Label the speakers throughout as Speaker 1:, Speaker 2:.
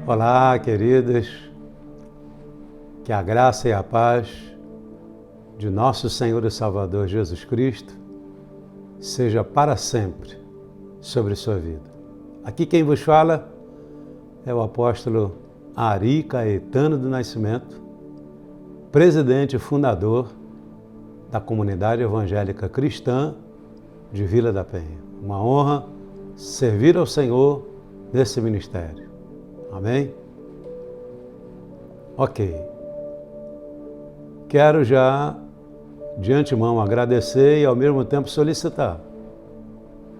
Speaker 1: Olá, queridas, que a graça e a paz de nosso Senhor e Salvador Jesus Cristo seja para sempre sobre sua vida. Aqui quem vos fala é o apóstolo Ari Caetano do Nascimento, presidente e fundador da Comunidade Evangélica Cristã de Vila da Penha. Uma honra servir ao Senhor nesse ministério. Amém? Ok. Quero já, de antemão, agradecer e ao mesmo tempo solicitar.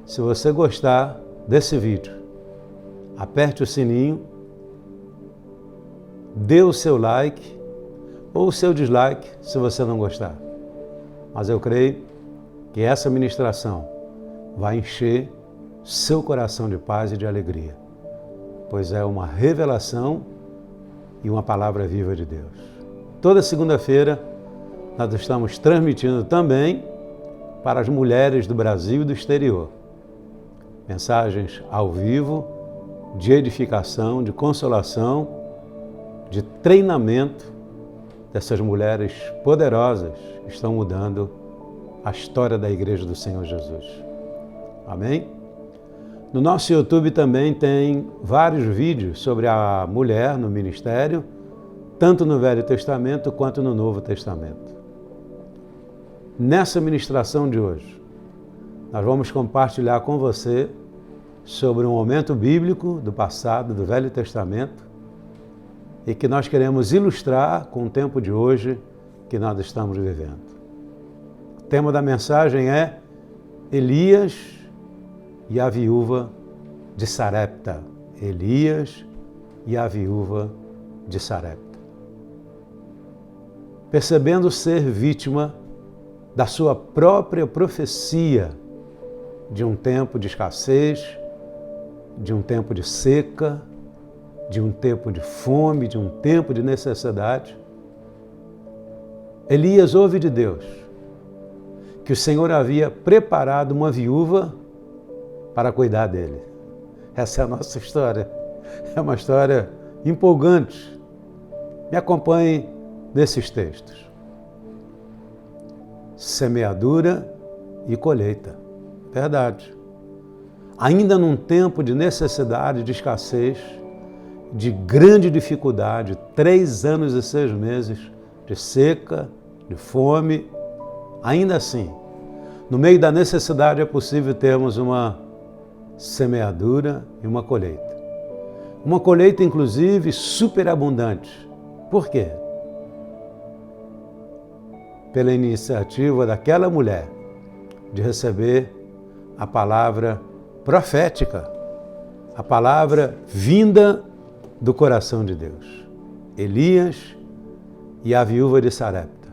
Speaker 1: Se você gostar desse vídeo, aperte o sininho, dê o seu like ou o seu dislike se você não gostar. Mas eu creio que essa ministração vai encher seu coração de paz e de alegria, pois é uma revelação e uma palavra viva de Deus. Toda segunda-feira nós estamos transmitindo também para as mulheres do Brasil e do exterior mensagens ao vivo, de edificação, de consolação, de treinamento dessas mulheres poderosas que estão mudando a história da Igreja do Senhor Jesus. Amém? No nosso YouTube também tem vários vídeos sobre a mulher no ministério, tanto no Velho Testamento quanto no Novo Testamento. Nessa ministração de hoje, nós vamos compartilhar com você sobre um momento bíblico do passado, do Velho Testamento, e que nós queremos ilustrar com o tempo de hoje que nós estamos vivendo. O tema da mensagem é Elias e a viúva de Sarepta. Elias e a viúva de Sarepta. Percebendo ser vítima da sua própria profecia de um tempo de escassez, de um tempo de seca, de um tempo de fome, de um tempo de necessidade, Elias ouve de Deus que o Senhor havia preparado uma viúva para cuidar dele. Essa é a nossa história. É uma história empolgante. Me acompanhe nesses textos. Semeadura e colheita. Verdade. Ainda num tempo de necessidade, de escassez, de grande dificuldade, 3 anos e 6 meses de seca, de fome, ainda assim, no meio da necessidade é possível termos uma semeadura e uma colheita. Uma colheita, inclusive, superabundante. Por quê? Pela iniciativa daquela mulher de receber a palavra profética, a palavra vinda do coração de Deus. Elias e a viúva de Sarepta.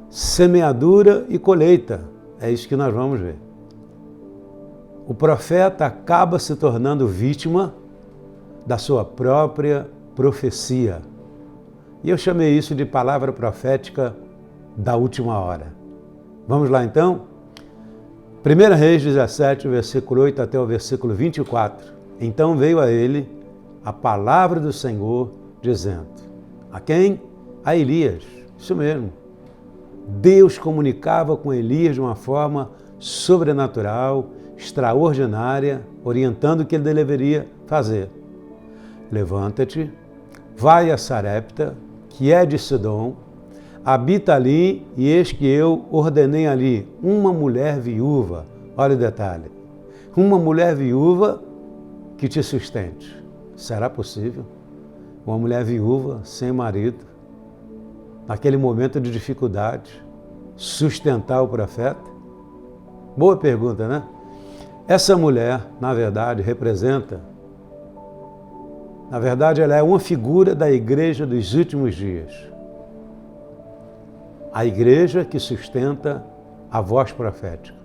Speaker 1: Semeadura e colheita, é isso que nós vamos ver. O profeta acaba se tornando vítima da sua própria profecia. E eu chamei isso de palavra profética da última hora. Vamos lá então? 1 Reis 17, versículo 8 até o versículo 24. Então veio a ele a palavra do Senhor, dizendo: a quem? A Elias. Isso mesmo. Deus comunicava com Elias de uma forma sobrenatural, extraordinária, orientando o que ele deveria fazer. Levanta-te, vai a Sarepta, que é de Sidom, habita ali, e eis que eu ordenei ali uma mulher viúva. Olha o detalhe. Uma mulher viúva que te sustente. Será possível? Uma mulher viúva, sem marido, naquele momento de dificuldade, sustentar o profeta? Boa pergunta, né? Essa mulher, na verdade, ela é uma figura da igreja dos últimos dias. A igreja que sustenta a voz profética.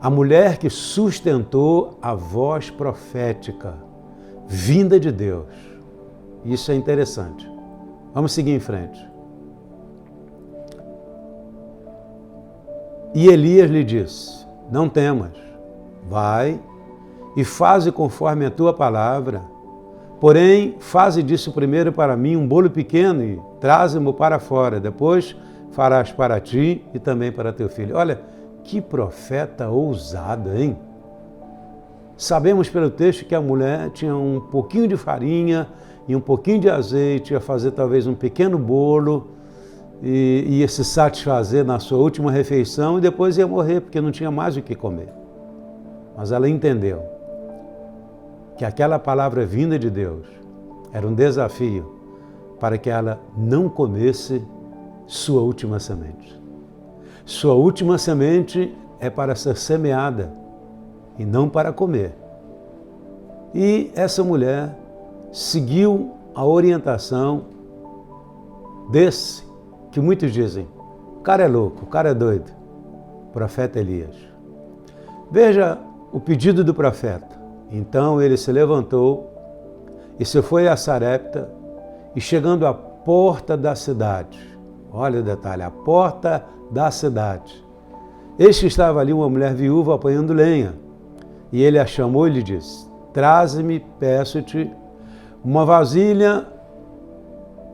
Speaker 1: A mulher que sustentou a voz profética, vinda de Deus. Isso é interessante. Vamos seguir em frente. E Elias lhe disse: não temas, vai e faze conforme a tua palavra, Porém, faze disso primeiro para mim um bolo pequeno e traze-mo para fora. Depois farás para ti e também para teu filho. Olha, que profeta ousado, hein? Sabemos pelo texto que a mulher tinha um pouquinho de farinha e um pouquinho de azeite, ia fazer talvez um pequeno bolo e ia se satisfazer na sua última refeição e depois ia morrer porque não tinha mais o que comer. Mas ela entendeu que aquela palavra vinda de Deus era um desafio para que ela não comesse sua última semente. Sua última semente é para ser semeada e não para comer. E essa mulher seguiu a orientação desse que muitos dizem, o cara é louco, o cara é doido, o profeta Elias. Veja o pedido do profeta. Então ele se levantou e se foi a Sarepta e chegando à porta da cidade, olha o detalhe, a porta da cidade, eis que estava ali uma mulher viúva apanhando lenha. E ele a chamou e lhe disse, traze-me, peço-te, uma vasilha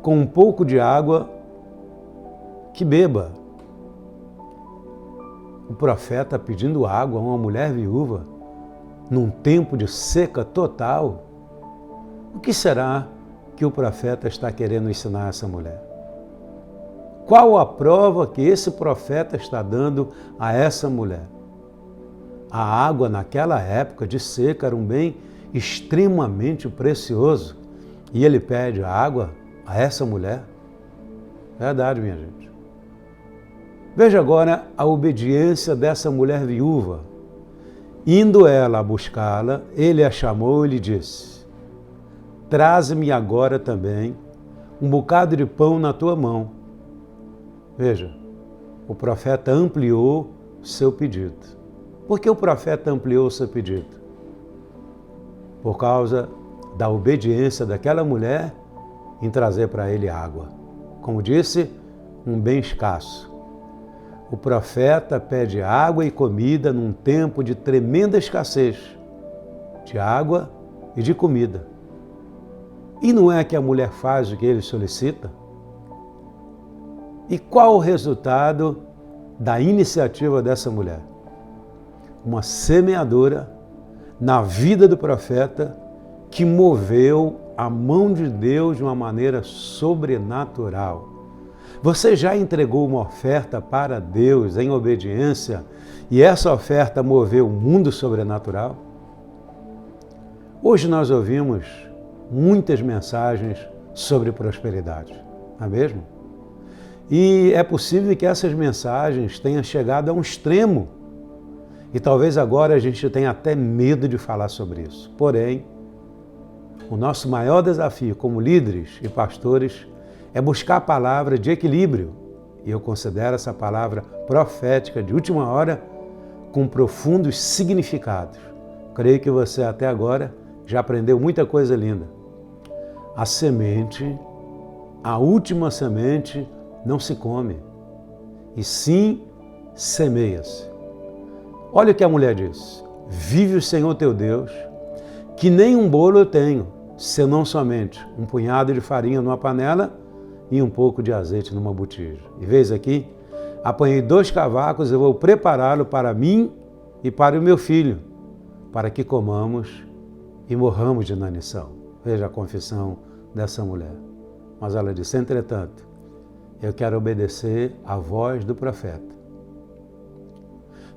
Speaker 1: com um pouco de água que beba. O profeta pedindo água a uma mulher viúva, num tempo de seca total. O que será que o profeta está querendo ensinar a essa mulher? Qual a prova que esse profeta está dando a essa mulher? A água naquela época de seca era um bem extremamente precioso. E ele pede a água a essa mulher? Verdade, minha gente. Veja agora a obediência dessa mulher viúva. Indo ela a buscá-la, ele a chamou e lhe disse, traze-me agora também um bocado de pão na tua mão. Veja, o profeta ampliou seu pedido. Por que o profeta ampliou o seu pedido? Por causa da obediência daquela mulher em trazer para ele água. Como disse, um bem escasso. O profeta pede água e comida num tempo de tremenda escassez de água e de comida. E não é que a mulher faz o que ele solicita? E qual o resultado da iniciativa dessa mulher? Uma semeadora na vida do profeta que moveu a mão de Deus de uma maneira sobrenatural. Você já entregou uma oferta para Deus em obediência e essa oferta moveu o mundo sobrenatural? Hoje nós ouvimos muitas mensagens sobre prosperidade, não é mesmo? E é possível que essas mensagens tenham chegado a um extremo e talvez agora a gente tenha até medo de falar sobre isso. Porém, o nosso maior desafio como líderes e pastores é buscar a palavra de equilíbrio. E eu considero essa palavra profética de última hora com profundos significados. Creio que você até agora já aprendeu muita coisa linda. A semente, a última semente, não se come, e sim semeia-se. Olha o que a mulher diz. Vive o Senhor teu Deus, que nem um bolo eu tenho, senão somente um punhado de farinha numa panela e um pouco de azeite numa botija. E veja aqui, apanhei 2 cavacos e vou prepará-lo para mim e para o meu filho, para que comamos e morramos de inanição. Veja a confissão dessa mulher. Mas ela disse, entretanto, eu quero obedecer à voz do profeta.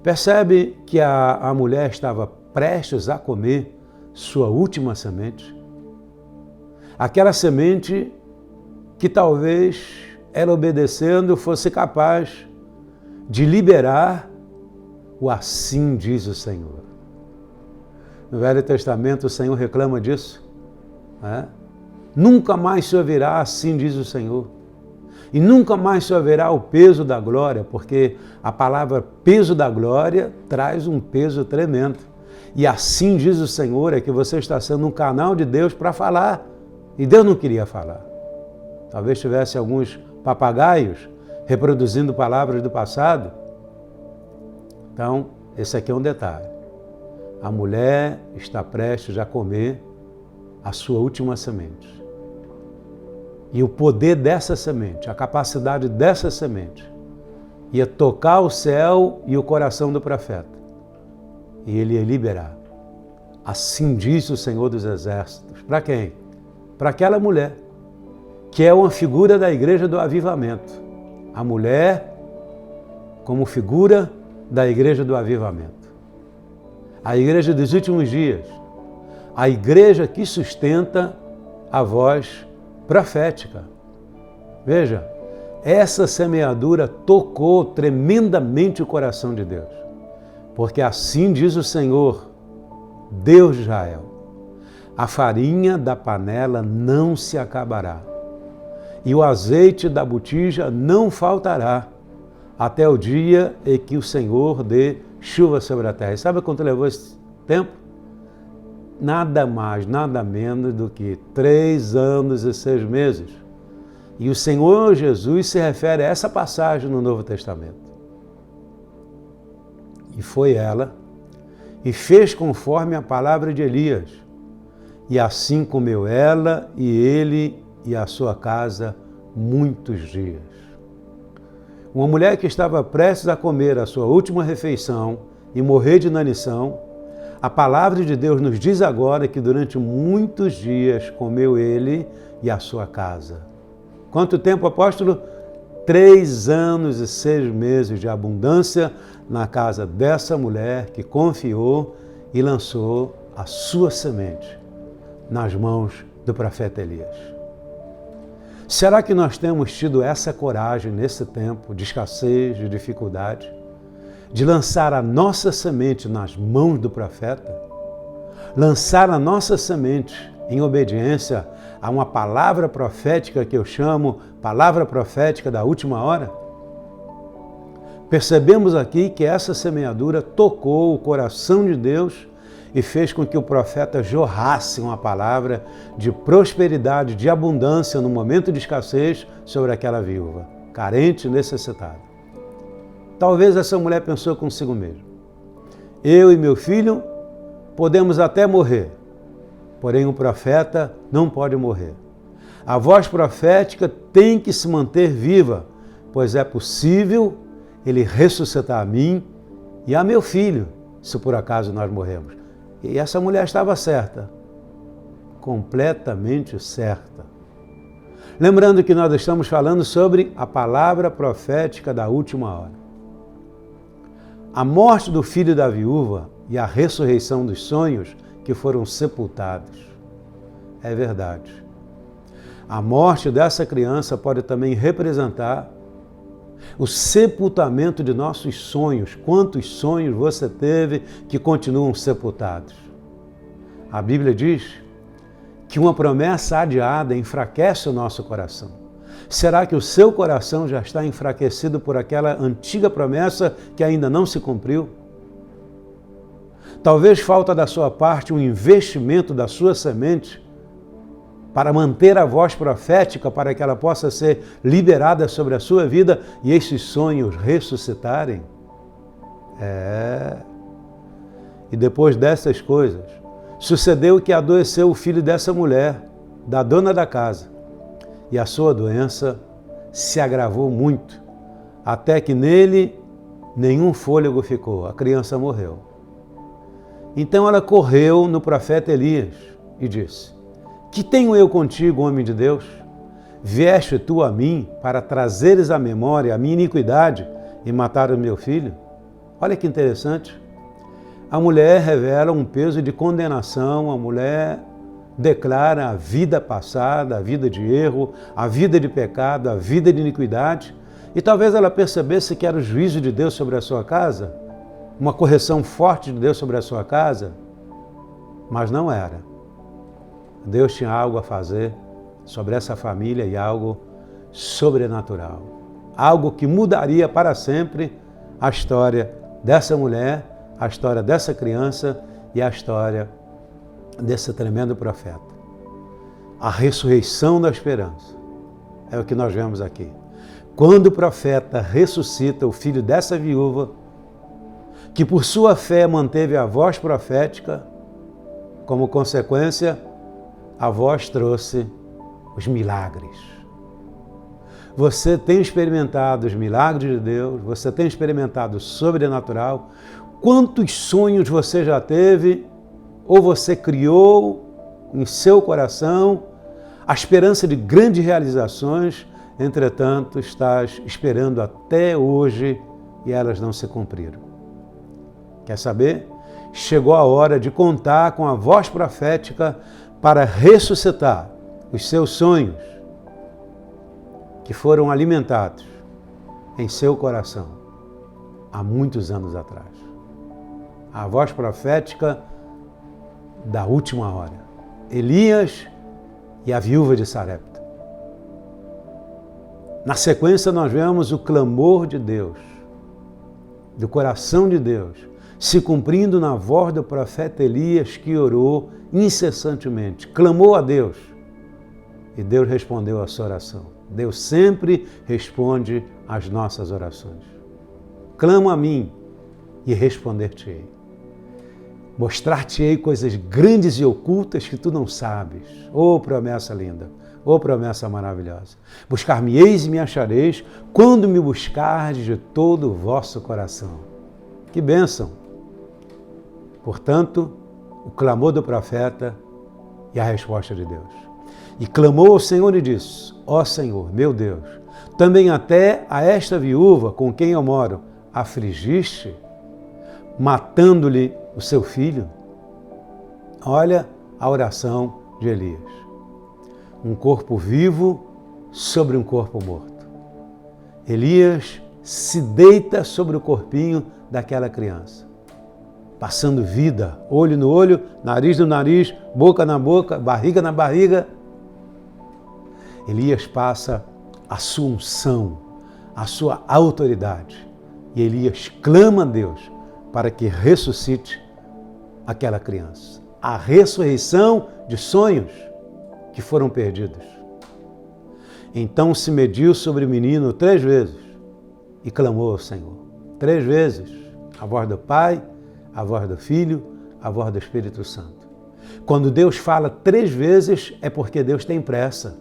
Speaker 1: Percebe que a mulher estava prestes a comer sua última semente? Aquela semente que talvez ela obedecendo fosse capaz de liberar o assim diz o Senhor. No Velho Testamento o Senhor reclama disso. Né? Nunca mais se ouvirá assim diz o Senhor. E nunca mais se ouvirá o peso da glória, porque a palavra peso da glória traz um peso tremendo. E assim diz o Senhor, é que você está sendo um canal de Deus para falar. E Deus não queria falar. Talvez tivesse alguns papagaios reproduzindo palavras do passado. Então, esse aqui é um detalhe. A mulher está prestes a comer a sua última semente. E o poder dessa semente, a capacidade dessa semente, ia tocar o céu e o coração do profeta. E ele ia liberar. Assim diz o Senhor dos Exércitos. Para quem? Para aquela mulher, que é uma figura da igreja do avivamento. A mulher como figura da igreja do avivamento. A igreja dos últimos dias. A igreja que sustenta a voz profética. Veja, essa semeadura tocou tremendamente o coração de Deus. Porque assim diz o Senhor, Deus de Israel, a farinha da panela não se acabará, e o azeite da botija não faltará, até o dia em que o Senhor dê chuva sobre a terra. E sabe quanto levou esse tempo? Nada mais, nada menos do que 3 anos e 6 meses. E o Senhor Jesus se refere a essa passagem no Novo Testamento. E foi ela, e fez conforme a palavra de Elias. E assim comeu ela e ele e a sua casa muitos dias. Uma mulher que estava prestes a comer a sua última refeição e morrer de inanição, a palavra de Deus nos diz agora que durante muitos dias comeu ele e a sua casa. Quanto tempo, apóstolo? 3 anos e 6 meses de abundância na casa dessa mulher que confiou e lançou a sua semente nas mãos do profeta Elias. Será que nós temos tido essa coragem nesse tempo de escassez, de dificuldade, de lançar a nossa semente nas mãos do profeta? Lançar a nossa semente em obediência a uma palavra profética que eu chamo palavra profética da última hora? Percebemos aqui que essa semeadura tocou o coração de Deus e fez com que o profeta jorrasse uma palavra de prosperidade, de abundância no momento de escassez sobre aquela viúva, carente e necessitada. Talvez essa mulher pensou consigo mesma: eu e meu filho podemos até morrer, porém o profeta não pode morrer. A voz profética tem que se manter viva, pois é possível ele ressuscitar a mim e a meu filho, se por acaso nós morremos. E essa mulher estava certa, completamente certa. Lembrando que nós estamos falando sobre a palavra profética da última hora. A morte do filho da viúva e a ressurreição dos sonhos que foram sepultados. É verdade. A morte dessa criança pode também representar o sepultamento de nossos sonhos. Quantos sonhos você teve que continuam sepultados? A Bíblia diz que uma promessa adiada enfraquece o nosso coração. Será que o seu coração já está enfraquecido por aquela antiga promessa que ainda não se cumpriu? Talvez falta da sua parte um investimento da sua semente para manter a voz profética, para que ela possa ser liberada sobre a sua vida e esses sonhos ressuscitarem. E depois dessas coisas, sucedeu que adoeceu o filho dessa mulher, da dona da casa, e a sua doença se agravou muito, até que nele nenhum fôlego ficou, a criança morreu. Então ela correu no profeta Elias e disse: que tenho eu contigo, homem de Deus? Vieste tu a mim para trazeres à memória a minha iniquidade e matar o meu filho? Olha que interessante. A mulher revela um peso de condenação, a mulher declara a vida passada, a vida de erro, a vida de pecado, a vida de iniquidade. E talvez ela percebesse que era o juízo de Deus sobre a sua casa, uma correção forte de Deus sobre a sua casa, mas não era. Deus tinha algo a fazer sobre essa família e algo sobrenatural. Algo que mudaria para sempre a história dessa mulher, a história dessa criança e a história desse tremendo profeta. A ressurreição da esperança é o que nós vemos aqui. Quando o profeta ressuscita o filho dessa viúva, que por sua fé manteve a voz profética, como consequência, a voz trouxe os milagres. Você tem experimentado os milagres de Deus, você tem experimentado o sobrenatural. Quantos sonhos você já teve ou você criou em seu coração a esperança de grandes realizações, entretanto, estás esperando até hoje e elas não se cumpriram. Quer saber? Chegou a hora de contar com a voz profética para ressuscitar os seus sonhos que foram alimentados em seu coração há muitos anos atrás. A voz profética da última hora. Elias e a viúva de Sarepta. Na sequência nós vemos o clamor de Deus, do coração de Deus, se cumprindo na voz do profeta Elias, que orou incessantemente, clamou a Deus, e Deus respondeu a sua oração. Deus sempre responde às nossas orações. Clama a mim e responder-te-ei. Mostrar-te-ei coisas grandes e ocultas que tu não sabes. Oh, promessa linda! Oh, promessa maravilhosa! Buscar-me-eis e me achareis quando me buscardes de todo o vosso coração. Que bênção! Portanto, o clamor do profeta e a resposta de Deus. E clamou ao Senhor e disse: ó Senhor, meu Deus, também até a esta viúva com quem eu moro afligiste, matando-lhe o seu filho? Olha a oração de Elias. Um corpo vivo sobre um corpo morto. Elias se deita sobre o corpinho daquela criança, passando vida, olho no olho, nariz no nariz, boca na boca, barriga na barriga. Elias passa a sua unção, a sua autoridade. E Elias clama a Deus para que ressuscite aquela criança. A ressurreição de sonhos que foram perdidos. Então se mediu sobre o menino 3 vezes e clamou ao Senhor. 3 vezes, a voz do Pai, a voz do Filho, a voz do Espírito Santo. Quando Deus fala 3 vezes, é porque Deus tem pressa.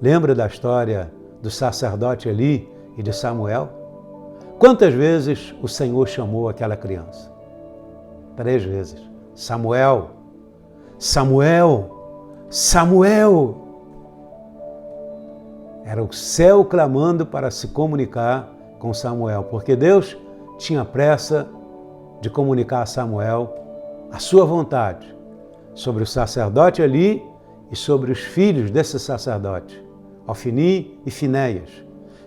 Speaker 1: Lembra da história do sacerdote Eli e de Samuel? Quantas vezes o Senhor chamou aquela criança? 3 vezes. Samuel, Samuel, Samuel. Era o céu clamando para se comunicar com Samuel, porque Deus tinha pressa de comunicar a Samuel a sua vontade sobre o sacerdote Eli e sobre os filhos desse sacerdote, Ofni e Finéias,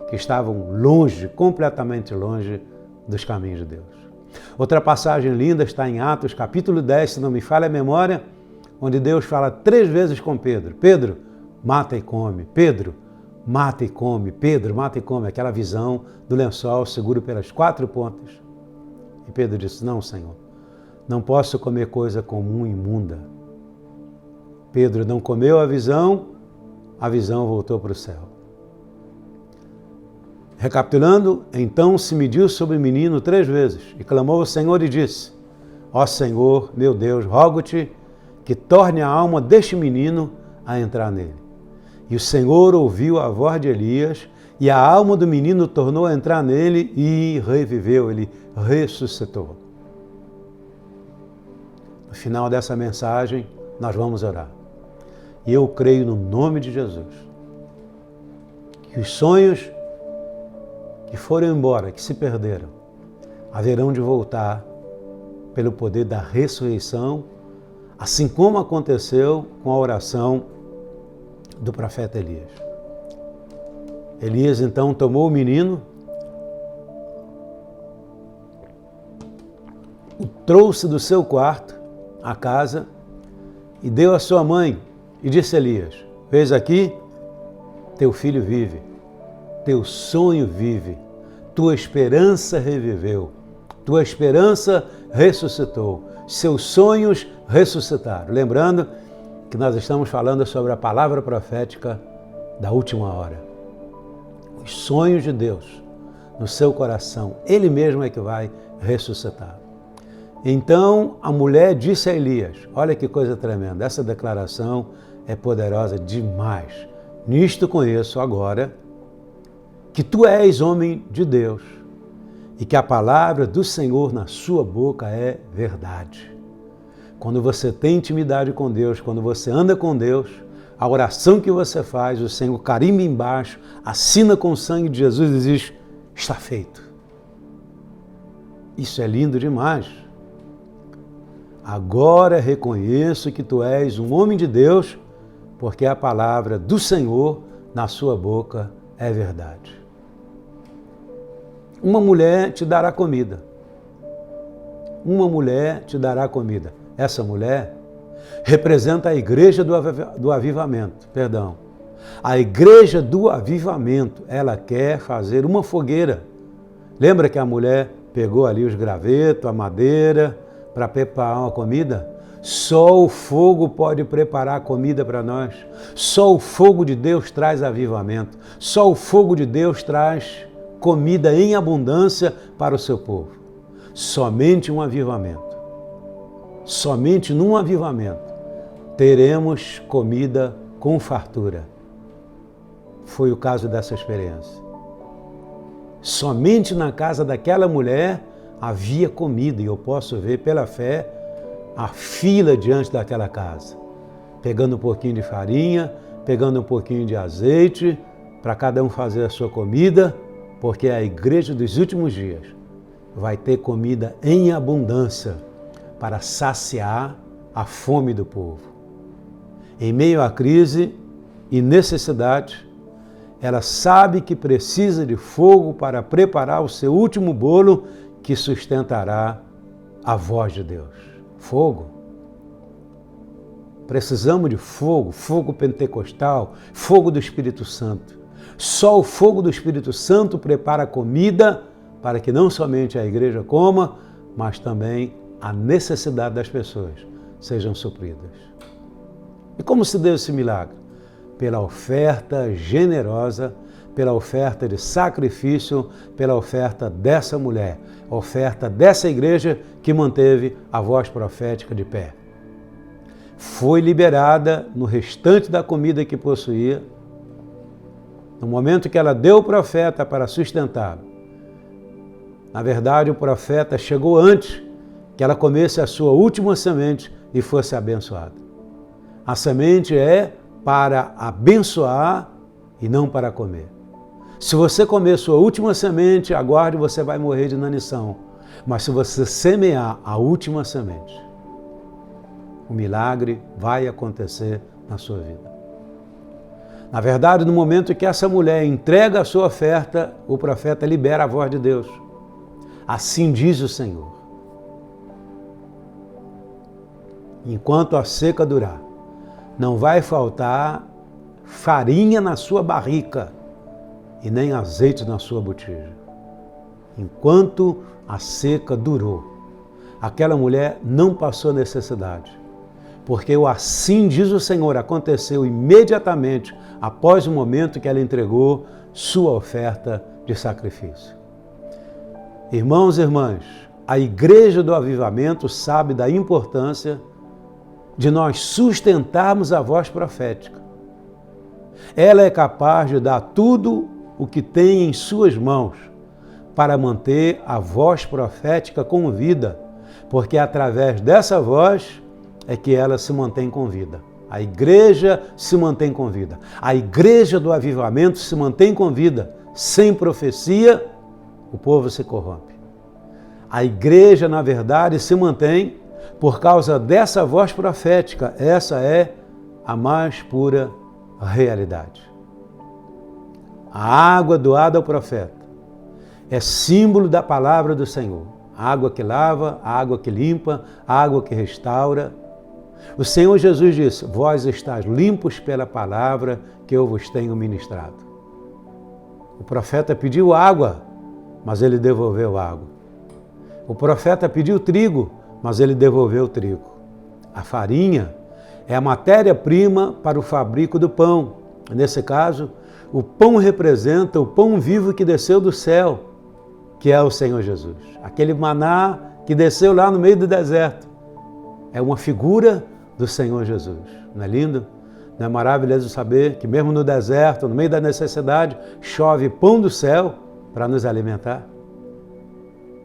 Speaker 1: que estavam longe, completamente longe dos caminhos de Deus. Outra passagem linda está em Atos, capítulo 10, se não me falha a memória, onde Deus fala 3 vezes com Pedro. Pedro, mata e come. Pedro, mata e come. Pedro, mata e come. Aquela visão do lençol seguro pelas 4 pontas. E Pedro disse: não, Senhor, não posso comer coisa comum e imunda. Pedro não comeu a visão voltou para o céu. Recapitulando, então se mediu sobre o menino 3 vezes e clamou ao Senhor e disse: ó Senhor, meu Deus, rogo-te que torne a alma deste menino a entrar nele. E o Senhor ouviu a voz de Elias e a alma do menino tornou a entrar nele e reviveu, ele ressuscitou. No final dessa mensagem, nós vamos orar. E eu creio no nome de Jesus que os sonhos que foram embora, que se perderam, haverão de voltar pelo poder da ressurreição, assim como aconteceu com a oração do profeta Elias. Elias então tomou o menino, o trouxe do seu quarto, à casa, e deu à sua mãe, e disse a Elias: vês aqui, teu filho vive, teu sonho vive, tua esperança reviveu, tua esperança ressuscitou, seus sonhos ressuscitaram. Lembrando que nós estamos falando sobre a palavra profética da última hora. Os sonhos de Deus no seu coração, Ele mesmo é que vai ressuscitar. Então a mulher disse a Elias, olha que coisa tremenda, essa declaração é poderosa demais. Nisto conheço agora que tu és homem de Deus e que a palavra do Senhor na sua boca é verdade. Quando você tem intimidade com Deus, quando você anda com Deus, a oração que você faz, o Senhor carimba embaixo, assina com o sangue de Jesus e diz, está feito. Isso é lindo demais. Agora reconheço que tu és um homem de Deus, porque a palavra do Senhor na sua boca é verdade. Uma mulher te dará comida. Uma mulher te dará comida. Essa mulher representa a igreja do avivamento, perdão. A igreja do avivamento, ela quer fazer uma fogueira. Lembra que a mulher pegou ali os gravetos, a madeira, para preparar uma comida? Só o fogo pode preparar a comida para nós. Só o fogo de Deus traz avivamento. Só o fogo de Deus traz comida em abundância para o seu povo. Somente um avivamento. Somente num avivamento teremos comida com fartura. Foi o caso dessa experiência. Somente na casa daquela mulher havia comida, e eu posso ver pela fé a fila diante daquela casa, pegando um pouquinho de farinha, pegando um pouquinho de azeite, para cada um fazer a sua comida, porque a igreja dos últimos dias vai ter comida em abundância para saciar a fome do povo. Em meio à crise e necessidade, ela sabe que precisa de fogo para preparar o seu último bolo que sustentará a voz de Deus. Fogo. Precisamos de fogo, fogo pentecostal, fogo do Espírito Santo. Só o fogo do Espírito Santo prepara comida para que não somente a igreja coma, mas também a necessidade das pessoas sejam supridas. E como se deu esse milagre? Pela oferta generosa, pela oferta de sacrifício, pela oferta dessa mulher, oferta dessa igreja que manteve a voz profética de pé. Foi liberada no restante da comida que possuía, no momento que ela deu o profeta para sustentá-lo. Na verdade, o profeta chegou antes que ela comesse a sua última semente e fosse abençoada. A semente é para abençoar e não para comer. Se você comer sua última semente, aguarde, você vai morrer de inanição. Mas se você semear a última semente, o milagre vai acontecer na sua vida. Na verdade, no momento que essa mulher entrega a sua oferta, o profeta libera a voz de Deus. Assim diz o Senhor. Enquanto a seca durar, não vai faltar farinha na sua barrica e nem azeite na sua botija. Enquanto a seca durou, aquela mulher não passou necessidade, porque o assim diz o Senhor aconteceu imediatamente após o momento que ela entregou sua oferta de sacrifício. Irmãos e irmãs, a igreja do avivamento sabe da importância de nós sustentarmos a voz profética. Ela é capaz de dar tudo o que tem em suas mãos para manter a voz profética com vida, porque através dessa voz é que ela se mantém com vida. A igreja se mantém com vida. A igreja do avivamento se mantém com vida. Sem profecia, o povo se corrompe. A igreja, na verdade, se mantém por causa dessa voz profética. Essa é a mais pura realidade. A água doada ao profeta é símbolo da palavra do Senhor. A água que lava, a água que limpa, a água que restaura. O Senhor Jesus disse, vós estáis limpos pela palavra que eu vos tenho ministrado. O profeta pediu água, mas ele devolveu água. O profeta pediu trigo, mas ele devolveu o trigo. A farinha é a matéria-prima para o fabrico do pão. Nesse caso, o pão representa o pão vivo que desceu do céu, que é o Senhor Jesus. Aquele maná que desceu lá no meio do deserto. É uma figura do Senhor Jesus. Não é lindo? Não é maravilhoso saber que mesmo no deserto, no meio da necessidade, chove pão do céu para nos alimentar?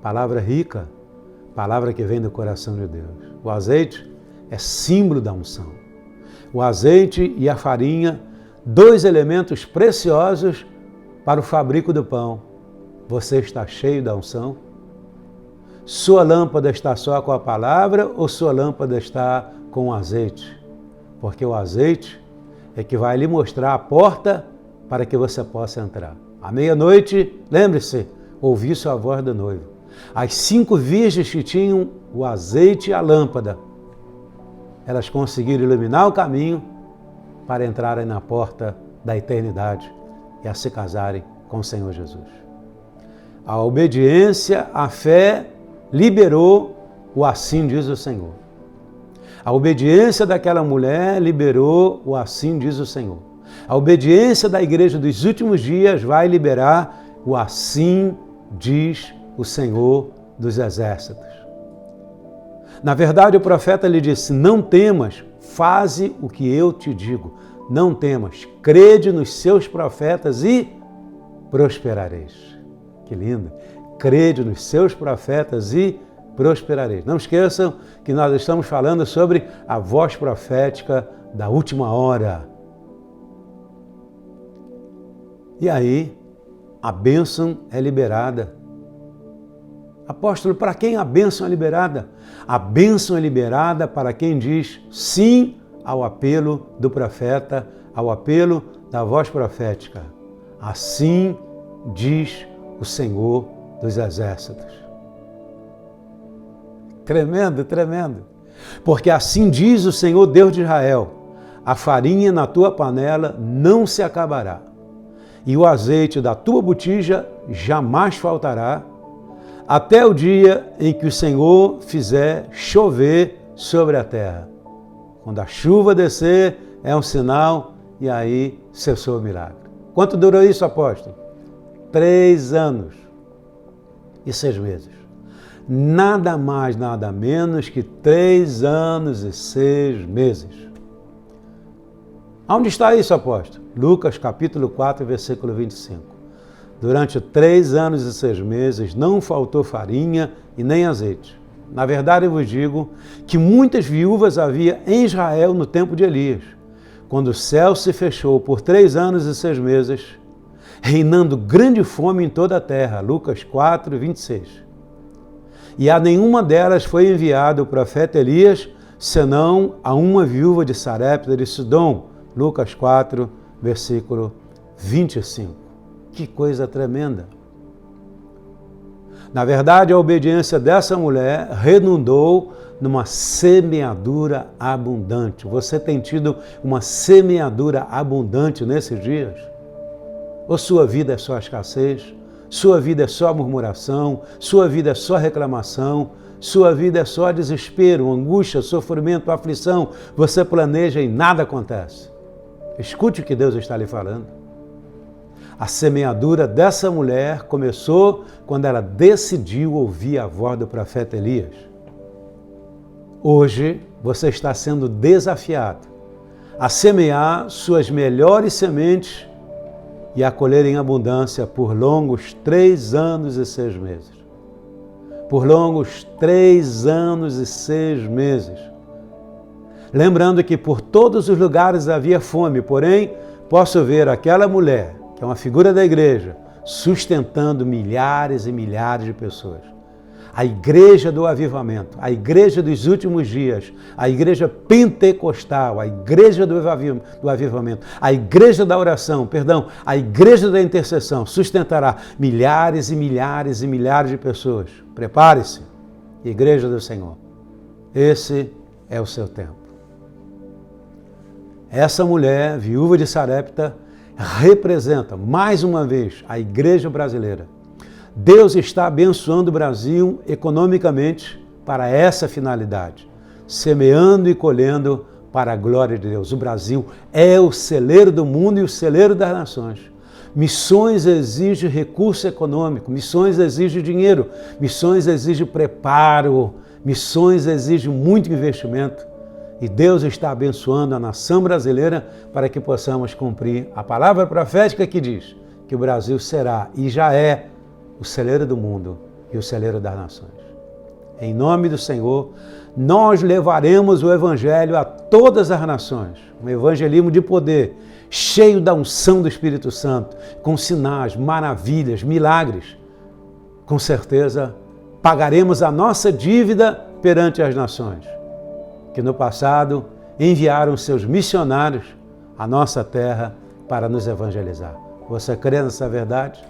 Speaker 1: Palavra rica, palavra que vem do coração de Deus. O azeite é símbolo da unção. O azeite e a farinha, dois elementos preciosos para o fabrico do pão. Você está cheio da unção? Sua lâmpada está só com a palavra ou sua lâmpada está com o azeite? Porque o azeite é que vai lhe mostrar a porta para que você possa entrar. À meia-noite, lembre-se, ouvi sua voz do noivo. As 5 virgens que tinham o azeite e a lâmpada, elas conseguiram iluminar o caminho para entrarem na porta da eternidade e a se casarem com o Senhor Jesus. A obediência, a fé, liberou o assim diz o Senhor. A obediência daquela mulher liberou o assim diz o Senhor. A obediência da igreja dos últimos dias vai liberar o assim diz o Senhor dos exércitos. Na verdade, o profeta lhe disse: não temas, faze o que eu te digo. Não temas, crede nos seus profetas e prosperareis. Que lindo! Crede nos seus profetas e prosperareis. Não esqueçam que nós estamos falando sobre a voz profética da última hora. E aí, a bênção é liberada. Apóstolo, para quem a bênção é liberada? A bênção é liberada para quem diz sim ao apelo do profeta, ao apelo da voz profética. Assim diz o Senhor dos exércitos. Tremendo, tremendo. Porque assim diz o Senhor Deus de Israel: a farinha na tua panela não se acabará, e o azeite da tua botija jamais faltará, até o dia em que o Senhor fizer chover sobre a terra. Quando a chuva descer, é um sinal, e aí cessou o milagre. Quanto durou isso, apóstolo? 3 anos e 6 meses. Nada mais, nada menos que 3 anos e 6 meses. Onde está isso, apóstolo? Lucas capítulo 4, versículo 25. Durante 3 anos e 6 meses não faltou farinha e nem azeite. Na verdade, eu vos digo que muitas viúvas havia em Israel no tempo de Elias, quando o céu se fechou por 3 anos e 6 meses, reinando grande fome em toda a terra. Lucas 4, 26. E a nenhuma delas foi enviado o profeta Elias, senão a uma viúva de Sarepta de Sidom. Lucas 4, versículo 25. Que coisa tremenda! Na verdade, a obediência dessa mulher redundou numa semeadura abundante. Você tem tido uma semeadura abundante nesses dias? Ou sua vida é só escassez? Sua vida é só murmuração? Sua vida é só reclamação? Sua vida é só desespero, angústia, sofrimento, aflição? Você planeja e nada acontece. Escute o que Deus está lhe falando. A semeadura dessa mulher começou quando ela decidiu ouvir a voz do profeta Elias. Hoje você está sendo desafiado a semear suas melhores sementes e a colher em abundância por longos 3 anos e 6 meses. Por longos 3 anos e 6 meses. Lembrando que por todos os lugares havia fome, porém, posso ver aquela mulher, que é uma figura da igreja, sustentando milhares e milhares de pessoas. A igreja do avivamento, a igreja dos últimos dias, a igreja pentecostal, a igreja do avivamento, a igreja da oração, a igreja da intercessão, sustentará milhares e milhares e milhares de pessoas. Prepare-se, igreja do Senhor. Esse é o seu tempo. Essa mulher, viúva de Sarepta, representa, mais uma vez, a igreja brasileira. Deus está abençoando o Brasil economicamente para essa finalidade, semeando e colhendo para a glória de Deus. O Brasil é o celeiro do mundo e o celeiro das nações. Missões exigem recurso econômico, missões exigem dinheiro, missões exigem preparo, missões exigem muito investimento. E Deus está abençoando a nação brasileira para que possamos cumprir a palavra profética que diz que o Brasil será e já é o celeiro do mundo e o celeiro das nações. Em nome do Senhor, nós levaremos o Evangelho a todas as nações, um evangelismo de poder, cheio da unção do Espírito Santo, com sinais, maravilhas, milagres. Com certeza, pagaremos a nossa dívida perante as nações, que no passado enviaram seus missionários à nossa terra para nos evangelizar. Você crê nessa verdade?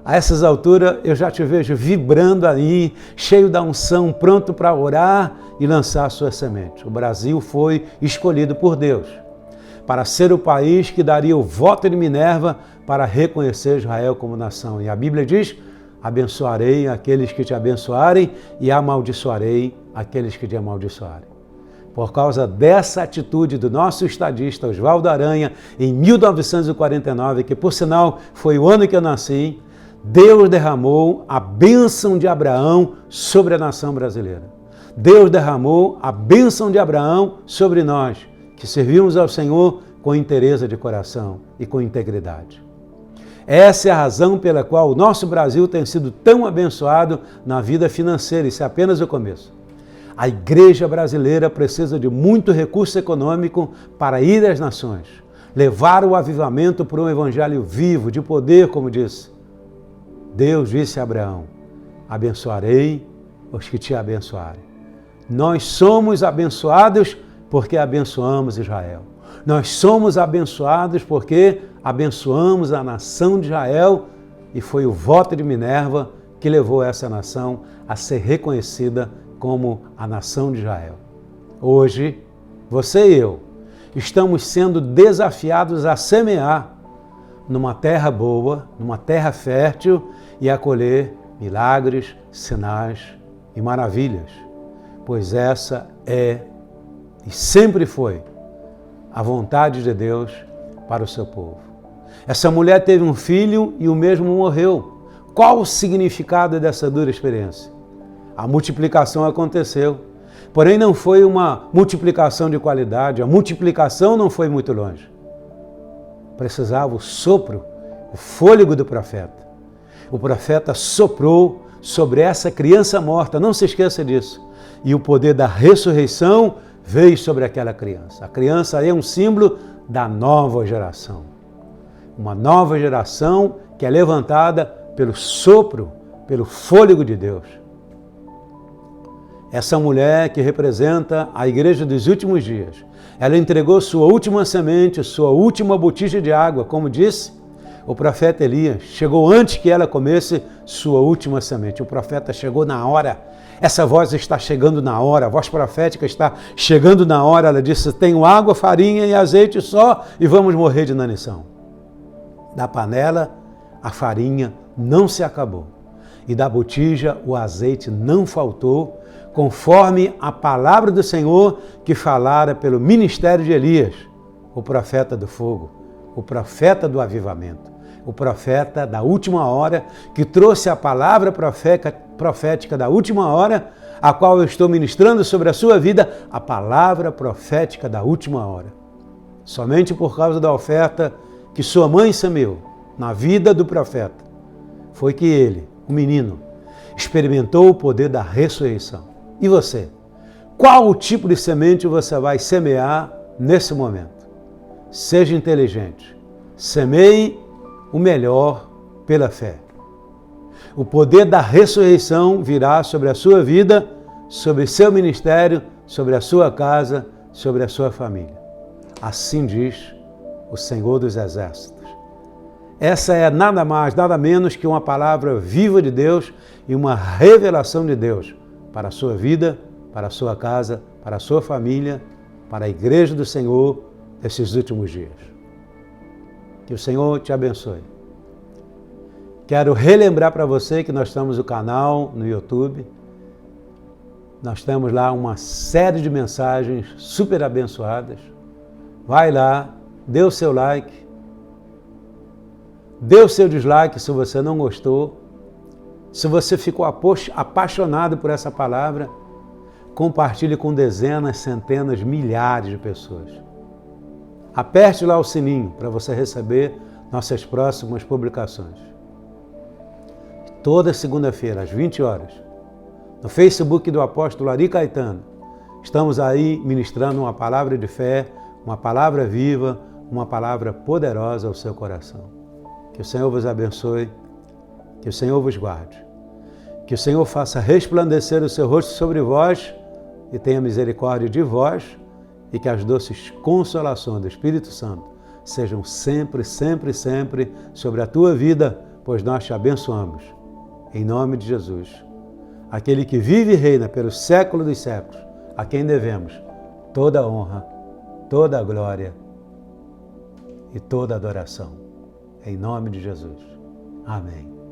Speaker 1: A essas alturas eu já te vejo vibrando aí, cheio da unção, pronto para orar e lançar a sua semente. O Brasil foi escolhido por Deus para ser o país que daria o voto de Minerva para reconhecer Israel como nação. E a Bíblia diz: abençoarei aqueles que te abençoarem e amaldiçoarei aqueles que te amaldiçoarem. Por causa dessa atitude do nosso estadista Oswaldo Aranha, em 1949, que por sinal foi o ano que eu nasci, Deus derramou a bênção de Abraão sobre a nação brasileira. Deus derramou a bênção de Abraão sobre nós, que servimos ao Senhor com inteireza de coração e com integridade. Essa é a razão pela qual o nosso Brasil tem sido tão abençoado na vida financeira. Isso é apenas o começo. A igreja brasileira precisa de muito recurso econômico para ir às nações, levar o avivamento por um evangelho vivo, de poder, como disse. Deus disse a Abraão: abençoarei os que te abençoarem. Nós somos abençoados porque abençoamos Israel. Nós somos abençoados porque abençoamos a nação de Israel, e foi o voto de Minerva que levou essa nação a ser reconhecida como a nação de Israel. Hoje, você e eu estamos sendo desafiados a semear numa terra boa, numa terra fértil, e a colher milagres, sinais e maravilhas, pois essa é e sempre foi a vontade de Deus para o seu povo. Essa mulher teve um filho e o mesmo morreu. Qual o significado dessa dura experiência? A multiplicação aconteceu, porém não foi uma multiplicação de qualidade, a multiplicação não foi muito longe. Precisava o sopro, o fôlego do profeta. O profeta soprou sobre essa criança morta, não se esqueça disso. E o poder da ressurreição veio sobre aquela criança. A criança é um símbolo da nova geração. Uma nova geração que é levantada pelo sopro, pelo fôlego de Deus. Essa mulher que representa a igreja dos últimos dias, ela entregou sua última semente, sua última botija de água, como disse o profeta Elias. Chegou antes que ela comesse sua última semente. O profeta chegou na hora. Essa voz está chegando na hora, a voz profética está chegando na hora. Ela disse: tenho água, farinha e azeite só e vamos morrer de inanição. Da panela, a farinha não se acabou. E da botija, o azeite não faltou, conforme a palavra do Senhor que falara pelo ministério de Elias, o profeta do fogo, o profeta do avivamento, o profeta da última hora, que trouxe a palavra profética da última hora, a qual eu estou ministrando sobre a sua vida, a palavra profética da última hora. Somente por causa da oferta que sua mãe semeou na vida do profeta, foi que ele, o menino, experimentou o poder da ressurreição. E você? Qual o tipo de semente você vai semear nesse momento? Seja inteligente. Semeie o melhor pela fé. O poder da ressurreição virá sobre a sua vida, sobre seu ministério, sobre a sua casa, sobre a sua família. Assim diz o Senhor dos Exércitos. Essa é nada mais, nada menos que uma palavra viva de Deus e uma revelação de Deus para a sua vida, para a sua casa, para a sua família, para a igreja do Senhor nesses últimos dias. Que o Senhor te abençoe. Quero relembrar para você que nós temos o canal no YouTube. Nós temos lá uma série de mensagens super abençoadas. Vai lá, dê o seu like, dê o seu dislike se você não gostou. Se você ficou apaixonado por essa palavra, compartilhe com dezenas, centenas, milhares de pessoas. Aperte lá o sininho para você receber nossas próximas publicações. Toda segunda-feira, às 20 horas, no Facebook do apóstolo Ari Caetano, estamos aí ministrando uma palavra de fé, uma palavra viva, uma palavra poderosa ao seu coração. Que o Senhor vos abençoe, que o Senhor vos guarde, que o Senhor faça resplandecer o seu rosto sobre vós e tenha misericórdia de vós, e que as doces consolações do Espírito Santo sejam sempre, sempre, sempre sobre a tua vida, pois nós te abençoamos. Em nome de Jesus, aquele que vive e reina pelos séculos dos séculos, a quem devemos toda a honra, toda a glória e toda a adoração. Em nome de Jesus. Amém.